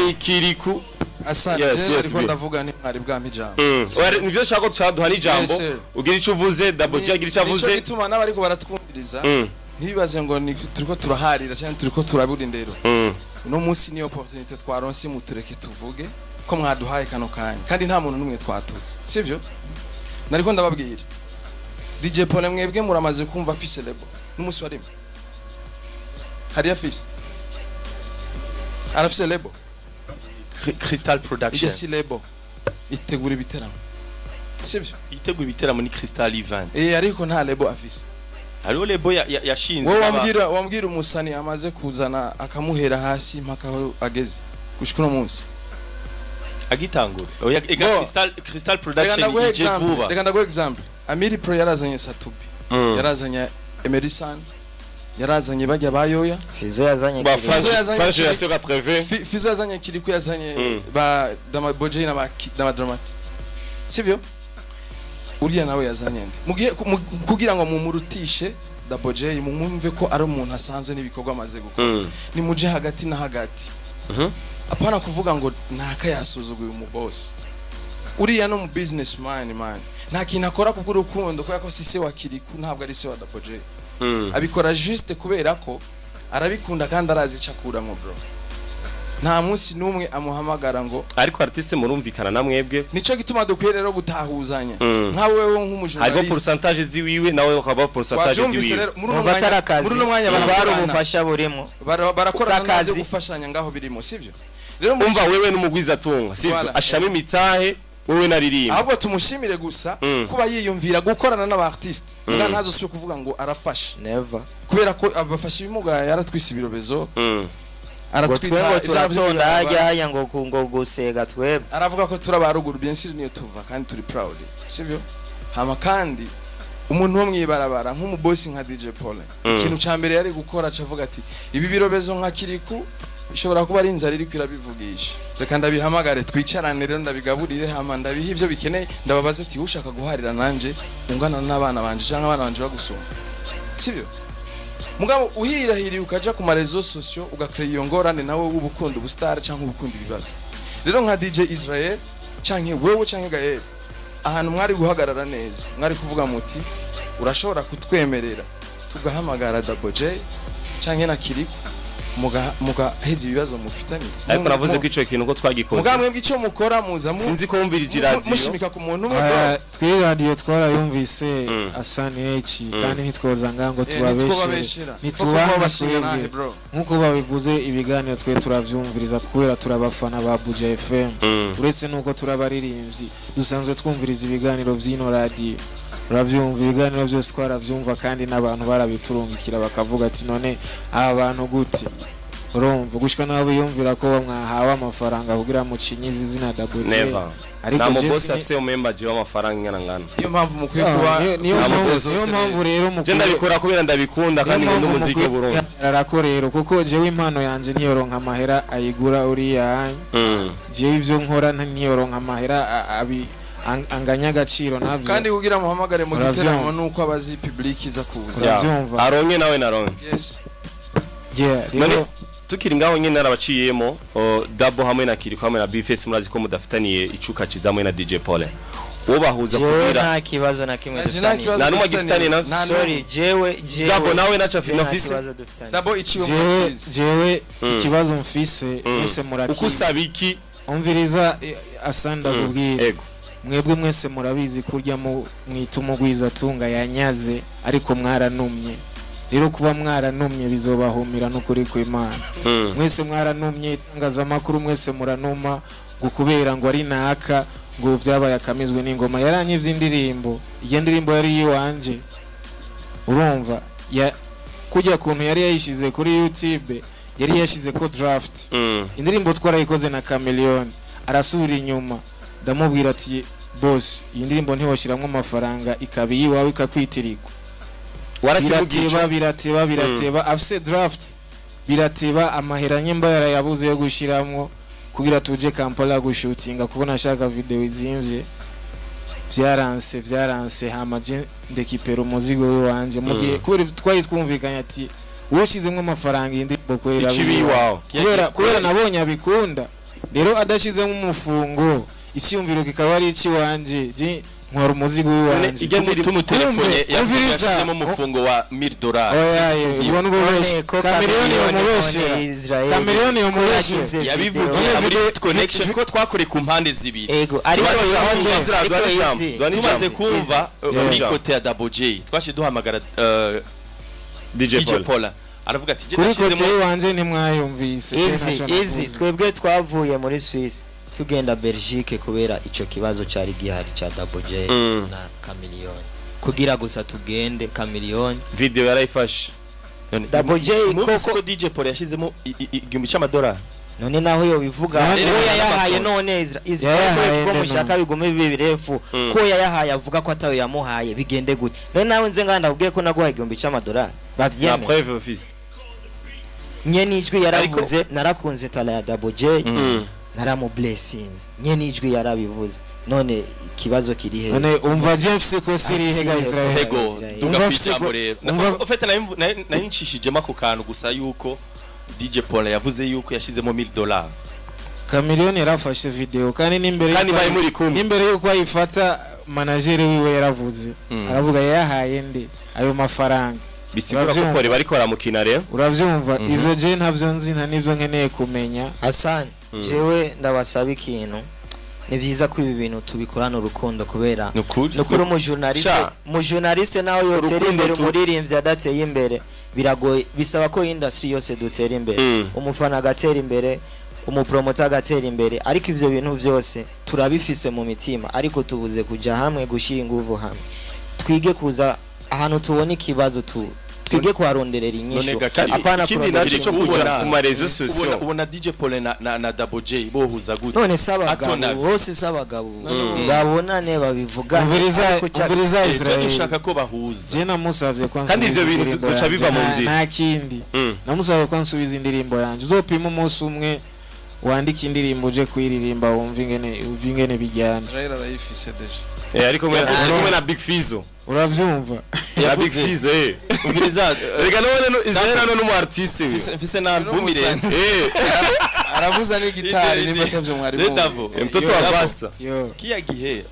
ni Kiriku. Asante. Yes, Ariko ndavuga ni mwari bwa mpijambo. Nivyo shaka duha n'ijambo. Ugira ico uvuze, Double J agira ico avuze. Nico gituma n'abariko baratwumviriza. Ntibibaze ngo ni turiko turaharira cyane turiko turabura indero. Uno munsi niyo opportunity twaronse mutureke tuvuge ko mwaduhaye kano kanya kandi nta muntu numwe twatutse. Sivyo? Nariko ndababwira. DJ Paul mwebwe muramaze kumva afise lebo. N'umunsi wa rimwe. Hari afise. Arafise lebo. Crystal Production. Ije si lebo. Itegura ibiteramo. Sivyo? Itegura ibiteramo ni Crystal Event. Ariko nta lebo afise. Hariho lebo yashinze. Wowe wambwira umusani amaze kuzana akamuhera hasi mpaka aho ageze. Gushika no munsi. Agitangura. Oya Crystal Production ije vuba. Reka ndago example. Amiri Pro yarazanye Satubi. Yarazanye Emerson. Yarazanye bajya bayoya. Fizo yazanye Fizo yazanye 80. Fizo yazanye Kiriku yazanye ba Dama Boje na Dramati. Sivyo? Uriya nawe yazanye nde. Mugiye kugira ngo mumurutishe Double J mumumve ko ari umuntu asanzwe n'ibikorwa amaze gukora. Ni muje hagati na hagati. Apana kuvuga ngo naka yasuzuguye umu boss. Uriya no mu businessman man. Nta kintu akora kubw'urukundo ko yako sise wa Kiriku ntabwo ari se wa Double J. Abikora juste kubera ko arabikunda kandi arazi cakuramwo bro. Nta munsi numwe amuhamagara ngo ariko artiste murumvikana na mwebwe nico gituma dukwiye rero gutahuzanya nka wewe nk'umujournalist ariko pourcentage ziwiwe nawe ukaba pourcentage ziwiwe muri no mwanya bari ubufasha burimo barakora nabyo gufashanya ngaho birimo sivyo rero umva wewe n'umugwiza tunga sivyo ashame imitahe wewe naririmba ahubwo tumushimire gusa kuba yiyumvira gukorana n'aba artiste nga ntazo syo kuvuga ngo arafasha never kubera ko abafasha ibimuga yaratwise ibirobezo aratwita turatonda hajya ngo gusega twebwe aravuga ko turabaruguru bien sûr niyo tuva kandi turi proud sivyo hama kandi umuntu wo mwibarabara nk'umubosi nka DJ Paul ikintu ca mbere yari gukora acavuga ati ibi birobezo nka Kiriku ishobora kuba ari inzara iri kwirabivugisha reka ndabihamagare twicarane rero ndabigaburire hama ndabiha ivyo bikeneye ndababaze ati ushaka guharira nanje ungana n'abana banje canke abana banje bagusoma sivyo mugabo uhirahiriye ukaja ku marezo sociaux ugakreya iyo ngorane nawe w'ubukundo bustar canke ubukundo ibibazo rero nka DJ Israel canke wewe canke Gael ahantu mwari guhagarara neza mwari kuvuga muti urashobora kutwemerera tugahamagara Double J canke na Kiriku muga hezi ibibazo mufitani ariko navuze ko ico kintu ko twagikoze muga mwebwe ico mukora muza sinzi ko wumvirije radio mushimika ku muntu umwe twe radio twarayumvise Asani H kandi ntitwoza ngango tubabeshera ntitubabashira nkuko babivuze ibiganiro twe turavyumviriza kubera turabafana ba Buja FM uretse nuko turabaririmbyi dusanzwe twumviriza ibiganiro vy'ino radio uravyumva ibiganiro byose twaravyumva kandi n'abantu barabiturungikira bakavuga ati none aba bantu gute urumva gushika nabo yumvira ko bamwahawe amafaranga kugira mu cinyizi izina Double J ariko je boss afise umemba je w'amafaranga ingana ngana iyo mpamvu mukwiye kuba niyo mpamvu rero je ndabikora kubera ndabikunda kandi nkunda umuziki w'Uburundi arako rero kuko jewe impano yanje ntiyoronka amahera ayigura uriya jewe ivyo nkora ntiyoronka amahera anganya agaciro navyo kandi kugira muhamagare mu giteramo nuko abazi public iza kuza aronke nawe naronke yes rero tukiri ngaho nyine narabaciyemo Double hamwe na Kiriku hamwe na Bface murazi ko mudafitaniye icuka cizamwe na DJ Paul wo bahuza kugira nta kibazo na kimwe dufitaniye na numwe gifitaniye na sorry jewe Double nawe nacha finofisi Double iciwe jewe ikibazo mfise ese murakizi ukusaba iki umviriza asanda kubwira mwebwe mwese murabizi kurya mwita umugwiza tunga yanyaze ariko mwaranumye rero kuba mwaranumye bizobahumira no kuri kw'Imana mwese mwaranumye tangaza makuru mwese muranuma gukubera ngo ari naka ngo byabaye akamizwe n'ingoma yaranyivye indirimbo iyo ndirimbo yari yiwanje urumva ya kujya kuntu yari yayishize kuri YouTube yari yashize ko draft indirimbo twarayikoze na Chameleone arasubira inyuma ndamubwira ati boss iyi ndirimbo ntiwoshiramwe amafaranga ikabi yiwawe ikakwitiriko birateba afise draft birateba amahera nyemba yarayabuze yo gushiramwo kugira tuje Kampala gushutinga kuko nashaka video izimvye vyaranse hama je ndekipera umuzigo wanje mugiye kubera twayi twumvikanya ati woshizemwe amafaranga indirimbo kwera kubera nabonye abikunda rero adashizemo umufungo icyumviro kikaba ari iki wanje je nkora umuzigo w'iwanje igende tumutelefone yashizemo umufungo wa $1000 ubona ububeshe Chameleone yo mubeshe yabivuga muri connection ko twakore ku mpande zibiri ego ariko tumaze kumva muri kote ya Double J twashi duhamagara DJ Paula aravuga ati je kuri kote wanje ntimwayumvise easy twebwe twavuye muri Swiss tugenda Belgique kubera ico kibazo cari gihari ca Double J na Chameleone kugira gusa tugende Chameleone video yarayifashe Double J koko DJ Paul yashizemo $1000 none naho yo bivuga ko yayahaye none Israel ko mushaka bigume bibirefu ko yayahaye avuga ko atayo yamuhaye bigende gute none nawe nze nganda ubwiye ko naguhaye $1000 bavyeme na preuve office nyene ijwi yaravuze narakunze tala ya Double J naramu blessings nyene ijwi yarabivuze none ikibazo kiri he none umva James ko siri hega Israel hego tugapishamo rero ufite nayinshishije mako kantu gusa yuko DJ Paul yavuze yuko yashizemo $1000 Chameleone yarafashe video kandi n'imbere yuko ayifata manager wiwe yaravuze aravuga yahaye nde ayo mafaranga bisigura ko Paul bariko baramukina rero uravyumva ivyo je ntavyo nzi nta nivyo nkeneye kumenya Hassan jewe ndabasaba ikintu ni byiza ko ibi bintu tubikorana urukundo kubera nukuri umujournaliste nawe yotera imbere umuririmbyi adateye imbere biragoye bisaba ko industry yose dutera imbere umufana agatera imbere umupromoter agatera imbere ariko ivyo bintu byose turabifise mu mitima ariko tubuze kuja hamwe gushira inguvu hamwe twige kuza ahantu tubona ikibazo twige kuharonderera inyishu apana kurondera cyo kubona ku marezo sosio ubona DJ Paul na Double J bohuza gute none sabagabo bose sabagabo babonane babivuga umviriza Israel dushaka ko bahuza je namusavye kwanza kandi ivyo bintu duca biva mu nzira nta kindi namusavye kwanza subiza indirimbo yanje uzopima umunsi umwe wandika indirimbo je kuyiririmba wumva ingene bijyana Israel arayifise deje ariko mwe na Big Fizzo uravyumva ya Big Fizzo ubiriza rega none Israel no mu artiste mfise na album ile aravuza ni gitari nimba tavyo mwari Davo mtoto wa Basta kiya gihe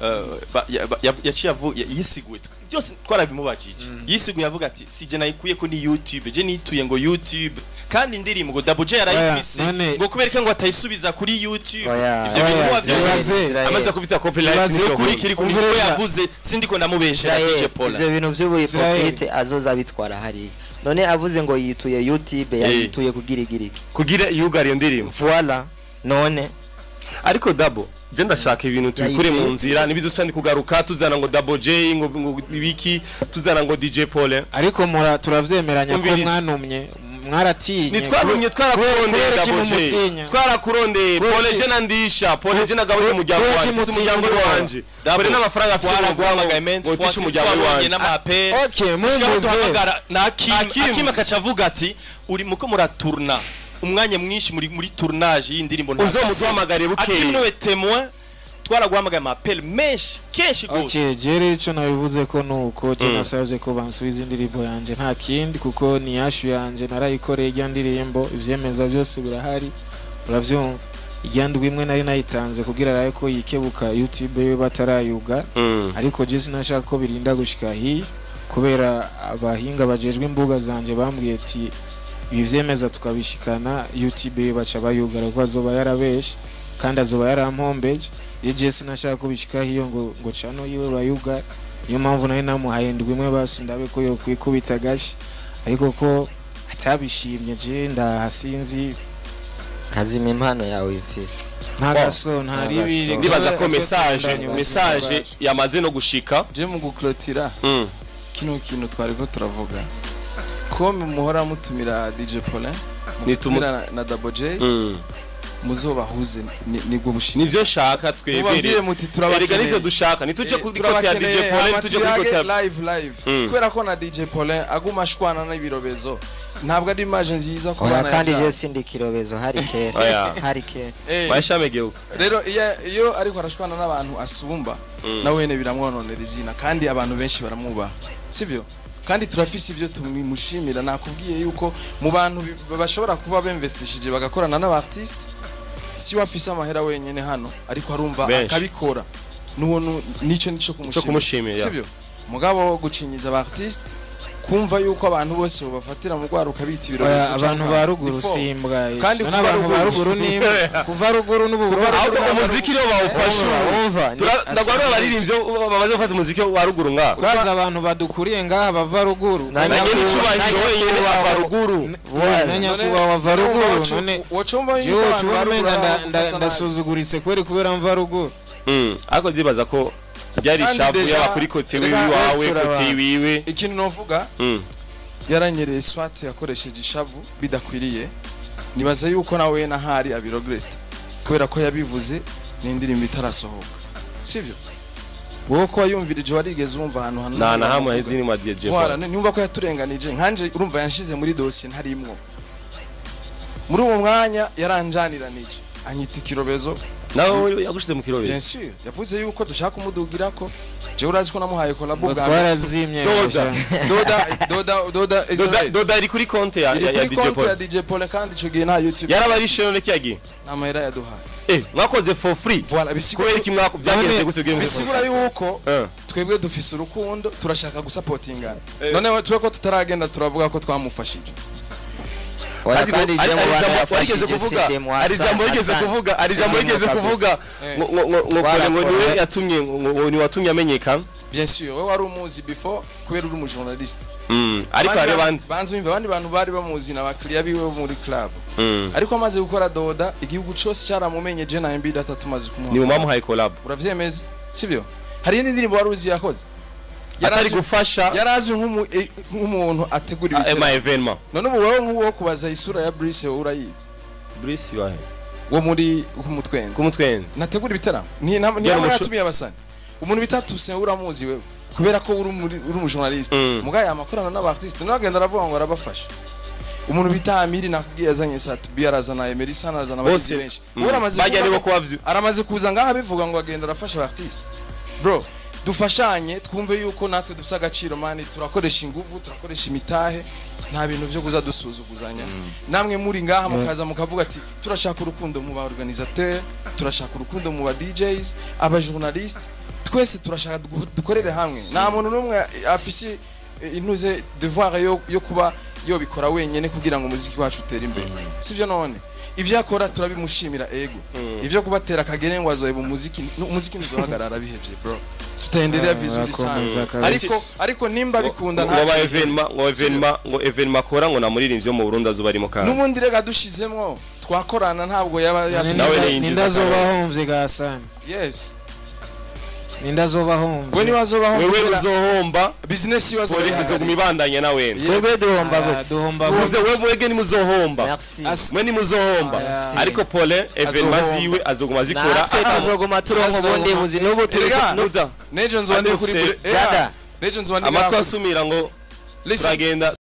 yisiguye byose twarabimubajije yisiguye avuga ati sije nayikuye ko ni YouTube je nituye ngo YouTube kandi indirimbo ngo Double J yarayifise ngo kubereka ngo atayisubiza kuri YouTube ivyo bintu wavyose amaze kubita copyright kuri kiri kuri ko yavuze sindiko ndamubeshera DJ Paul ivyo bintu vy'ubuhypocrite azoza bitwara hari none avuze ngo yituye YouTube yituye kugira yugari iyo ndirimbo voilà none ariko Double je ndashaka ibintu tubikure mu nzira nibizosandi kugaruka tuzana ngo Double J ngo ibiki tuzana ngo DJ Paul ariko turavyemeranya ko mwanumye mwaratinye nitwarumye twarakurondeye Double J twarakurondeye Paul je nandisha Paul je nagawe umuryango wanje umuryango wanje Paul n'amafaranga afite guhamagayement force umuryango wanje n'amapel okay mumbuze Hakim akacavuga ati uri muko muraturna umwanya mwinshi muri tournage y'indirimbo uzomuduhamagare bukeye Hakim niwe témoin twaraguhamagaye amapel menshi kenshi gose okay jere ico nabivuze ko nuko je nasavye ko bansubiza indirimbo yanje nta kindi kuko ni yashu yanje narayikoreye ijya ndirimbo ivyemeza byose birahari uravyumva igyandwi imwe nari nayitanze kugira raye ko yikebuka YouTube yo batarayuga ariko je sinashaka ko birinda gushika hi kubera abahinga bajejwe imbuga zanje bambwiye ati ivyemeza tukabishikana YouTube baca bayugara ko azoba yarabeshe kandi azoba yarampombeje yeje sinashaka kubishika hiyo ngo chano yiwe bayuga niyo mpamvu nari namuhaye ndwi imwe basi ndabe ko yo kwikubita gashi ariko ko atabishimye je ndahasinzi kazima impano yawe ifise ntagaso ntari biri ndibaza ko message yamaze no gushika je mu guclotira kino kintu twariko turavuga ko muhora mutumira DJ Paul nitumira na Double J muzobahuze nibwo bushimye nivyo shaka twebere erega nivyo dushaka nituje kugikotera DJ Paul tuje kugikotera live kubera ko na DJ Paul aguma ashwana n'ibirobezo ntabwo ari image nziza ko bana kandi je sindi kirobezo hari kera bashamegeu rero iyo ariko arashwana n'abantu asumba nawene biramwononera izina kandi abantu benshi baramwubaha sivyo kandi turafise ivyo tumushimira nakubwiye yuko mu bantu bashobora kuba bemvestishije bagakorana n'abartiste si wafise amahera wenyene hano ariko arumva akabikora n'ubuntu nico kumushimira sibyo mugabo gucinyiza aba artiste kumva yuko abantu bose bafatira mu rwaruka biti birobezo abantu ba ruguru simbwa kandi abantu ba ruguru ni kuva ruguru n'ubuguru umuziki rero bawufasha ndagwara baririmbyo bamaze gufata umuziki wa ruguru ngaho kwaza abantu badukuriye ngaha bava ruguru nanye n'icubahiro wenyene bava ruguru nanye kuba bava ruguru none wocumva yuko abantu ndasuzugurise kweri kubera mva ruguru ariko ndibaza ko byari shapu y'abakuri kote wiwawe kote wiwe ikintu novuga yaranyereye swat yakoresheje ishavu bidakwiriye nibaza yuko nawe nahari abirogrete kubera ko yabivuze n'indirimbo itarasohoka sivyo wowe ko yumvirije warigeze wumva ahantu hano na hamwe izini ma DJ voilà nyumva ko yaturenganije nkanje urumva yanshize muri dossier ntarimwo muri uwo mwanya yaranjaniranije anyita ikirobezo nawe yagushize mu kirobezo bien sûr yavuze yuko dushaka umudugira ko je urazi ko namuhaye collabo twarazimye doda iri kuri konte ya DJ Paul kandi ico gihe nta YouTube yarabarishe none kyagi namahera yaduhaye mwakoze for free voilà bisigura iki mwako byagenze gute bwenge bisigura yuko twebwe dufise urukundo turashaka gusupportingana none twe ko tutaragenda turavuga ko twamufashije ari jambo rigeze kuvuga ngo niwe yatumye ngo watumye amenyekana bien sûr we wari umuzi before kubera uri umujournaliste ariko hari banzu imva abandi bantu bari bamuzi n'abakiriya biwe muri club ariko amaze gukora doda igihugu cyose cyaramumenye je na MB data tumaze kumuha ni mumamuhaye collab uravyemeza sibyo hari indi ndirimbo wari uzi yakoze yarazi gufasha yarazi nk'umuntu ategura evenement none ubu wowe nk'uwo kubaza isura ya Brice urayizi Brice wahe wo muri kumutwenzi nategura ibitaramo ni yatumiye abasani umuntu bitatuse uramuzi wewe kubera ko uri umujournaliste mugaye amakorano n'abartiste n'agenda aravuga ngo arabafasha umuntu bita Amiri nakubwiye yazanye Satubi arazana Emerisa arazana abandi benshi aramaze kuza ngaha bivuga ngo agenda arafasha abartiste bro dufashanye twumve yuko natwe dufisa agaciro mani turakoresha ingufu turakoresha imitahe nta bintu byo kuza dusuzuguzanya namwe muri ngaha mukaza mukavuga ati turashaka urukundo mu ba organisateur turashaka urukundo mu ba DJs aba journaliste twese turashaka dukorere hamwe nta muntu numwe afisi intuze devoir yo kuba yo bikora wenyene kugira ngo umuziki wacu utere imbere sivyo none ivyo akora turabimushimira ego ivyo kubatera kagere ngo azoye umuziki ntizohagarara bihevye bro tutaendelea vizuri sana ariko nimba bikunda ngo evenement akora ngo namuririmbye mu Burundi azuba arimo kandi nubundi rega dushizemwo twakorana ntabwo yaba nindazobahombye gasana yes nindazobahombye we niwazobahombye wewe uzohomba business izo kumibandanya nawe twebwe duhomba uze wewe ni muzohomba mwe ni muzohomba ariko Paul evenement ziwe azoguma zikora natwe tuzoguma turonka ubundi buzi n'ubu nejo nzwande kuri dada nejo nzwande amatwa asumira ngo turagenda